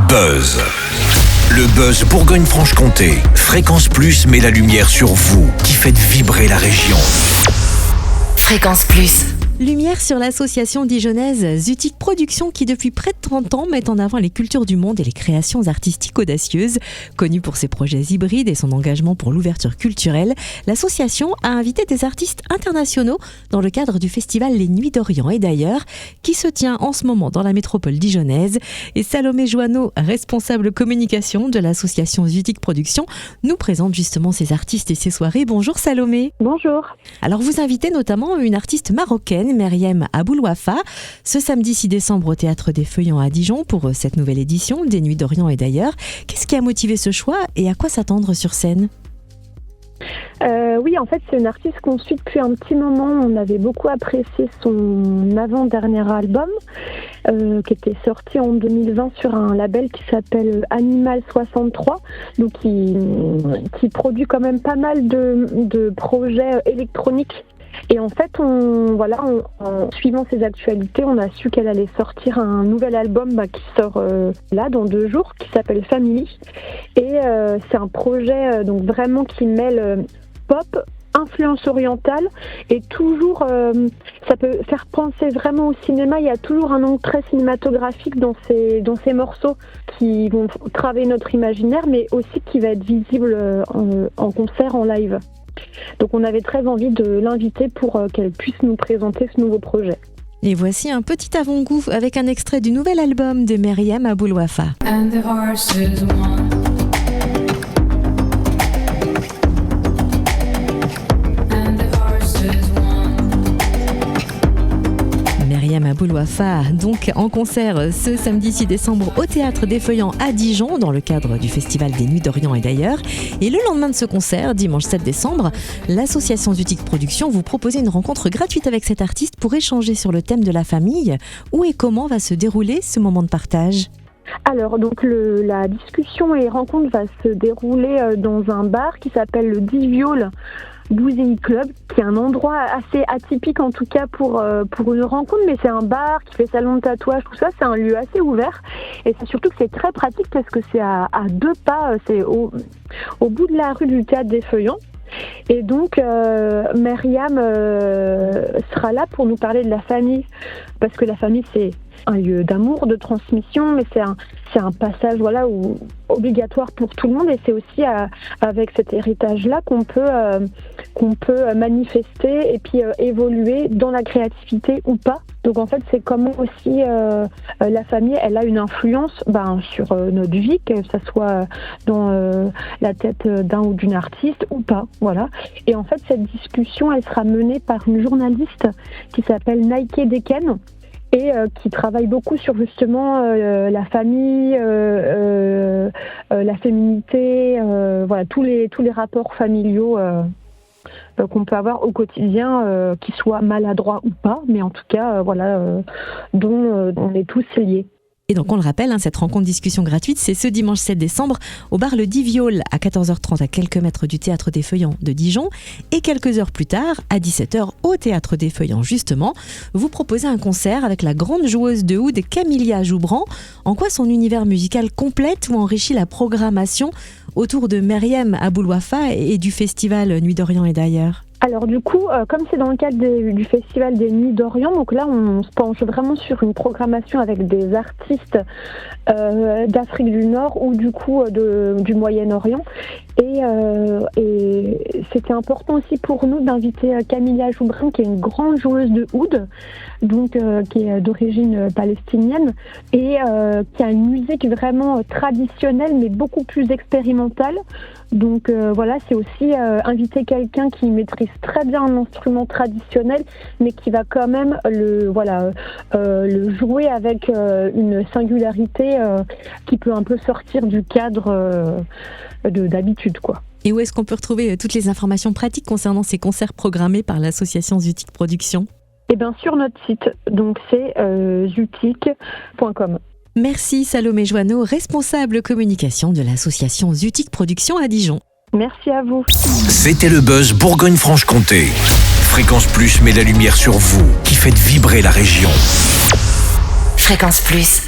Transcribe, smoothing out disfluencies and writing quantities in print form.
Buzz. Le Buzz Bourgogne-Franche-Comté. Fréquence Plus met la lumière sur vous, qui faites vibrer la région. Fréquence Plus. Lumière sur l'association dijonnaise Zutic Productions qui depuis près de 30 ans met en avant les cultures du monde et les créations artistiques audacieuses. Connue pour ses projets hybrides et son engagement pour l'ouverture culturelle, l'association a invité des artistes internationaux dans le cadre du festival Les Nuits d'Orient et d'ailleurs, qui se tient en ce moment dans la métropole dijonnaise. Et Salomé Joanneau, responsable communication de l'association Zutic Productions, nous présente justement ces artistes et ces soirées. Bonjour Salomé. Bonjour. Alors vous invitez notamment une artiste marocaine, Meriem Aboulouafa, ce samedi 6 décembre au Théâtre des Feuillants à Dijon pour cette nouvelle édition des Nuits d'Orient et d'ailleurs. Qu'est-ce qui a motivé ce choix et à quoi s'attendre sur scène ? Oui, en fait, c'est une artiste qu'on suit depuis un petit moment. On avait beaucoup apprécié son avant-dernier album qui était sorti en 2020 sur un label qui s'appelle Animal 63, donc qui produit quand même pas mal de projets électroniques. Et en fait, en suivant ses actualités, on a su qu'elle allait sortir un nouvel album qui sort là dans 2 jours, qui s'appelle Family. Et c'est un projet donc vraiment qui mêle pop, influence orientale et toujours, ça peut faire penser vraiment au cinéma. Il y a toujours un angle très cinématographique dans ces morceaux qui vont travailler notre imaginaire, mais aussi qui va être visible en concert, en live. Donc on avait très envie de l'inviter pour qu'elle puisse nous présenter ce nouveau projet. Et voici un petit avant-goût avec un extrait du nouvel album de Meriem Aboulouafa. And the horses won. Meriem Aboulouafa, donc en concert ce samedi 6 décembre au Théâtre des Feuillants à Dijon dans le cadre du Festival des Nuits d'Orient et d'ailleurs. Et le lendemain de ce concert, dimanche 7 décembre, l'association Zutic Productions vous proposait une rencontre gratuite avec cet artiste pour échanger sur le thème de la famille. Où et comment va se dérouler ce moment de partage ? Alors, donc la discussion et rencontre va se dérouler dans un bar qui s'appelle le Diviol Bouzei Club, qui est un endroit assez atypique en tout cas pour une rencontre, mais c'est un bar qui fait salon de tatouage, tout ça, c'est un lieu assez ouvert et c'est surtout que c'est très pratique parce que c'est à 2 pas, c'est au bout de la rue du Théâtre des Feuillants. Et donc Meriem sera là pour nous parler de la famille, parce que la famille c'est un lieu d'amour, de transmission, mais c'est un passage obligatoire pour tout le monde et c'est aussi avec cet héritage-là qu'on peut manifester et puis évoluer dans la créativité ou pas. Donc en fait c'est comment aussi la famille elle a une influence sur notre vie, que ça soit dans la tête d'un ou d'une artiste ou pas, voilà. Et en fait cette discussion elle sera menée par une journaliste qui s'appelle Nike Deken et qui travaille beaucoup sur justement la famille, la féminité, tous les rapports familiaux qu'on peut avoir au quotidien, qu'ils soient maladroits ou pas, mais en tout cas dont on est tous liés. Et donc on le rappelle, cette rencontre-discussion gratuite, c'est ce dimanche 7 décembre au bar Le Diviol à 14h30 à quelques mètres du Théâtre des Feuillants de Dijon. Et quelques heures plus tard, à 17h au Théâtre des Feuillants justement, vous proposez un concert avec la grande joueuse de oud Camilla Joubran. En quoi son univers musical complète ou enrichit la programmation autour de Meriem Aboulouafa et du festival Nuits d'Orient et d'ailleurs ? Alors du coup, comme c'est dans le cadre du Festival des Nuits d'Orient, donc là on se penche vraiment sur une programmation avec des artistes d'Afrique du Nord ou du coup du Moyen-Orient. Et c'était important aussi pour nous d'inviter Camilla Joubran, qui est une grande joueuse de oud, donc qui est d'origine palestinienne et qui a une musique vraiment traditionnelle mais beaucoup plus expérimentale. Donc c'est aussi inviter quelqu'un qui maîtrise très bien un instrument traditionnel mais qui va quand même le jouer avec une singularité qui peut un peu sortir du cadre d'habitude, quoi. Et où est-ce qu'on peut retrouver toutes les informations pratiques concernant ces concerts programmés par l'association Zutic Productions ? Et bien sur notre site, donc c'est zutic.com. Merci Salomé Joanneau, responsable communication de l'association Zutic Productions à Dijon. Merci à vous. C'était le Buzz Bourgogne-Franche-Comté. Fréquence Plus met la lumière sur vous, qui faites vibrer la région. Fréquence Plus.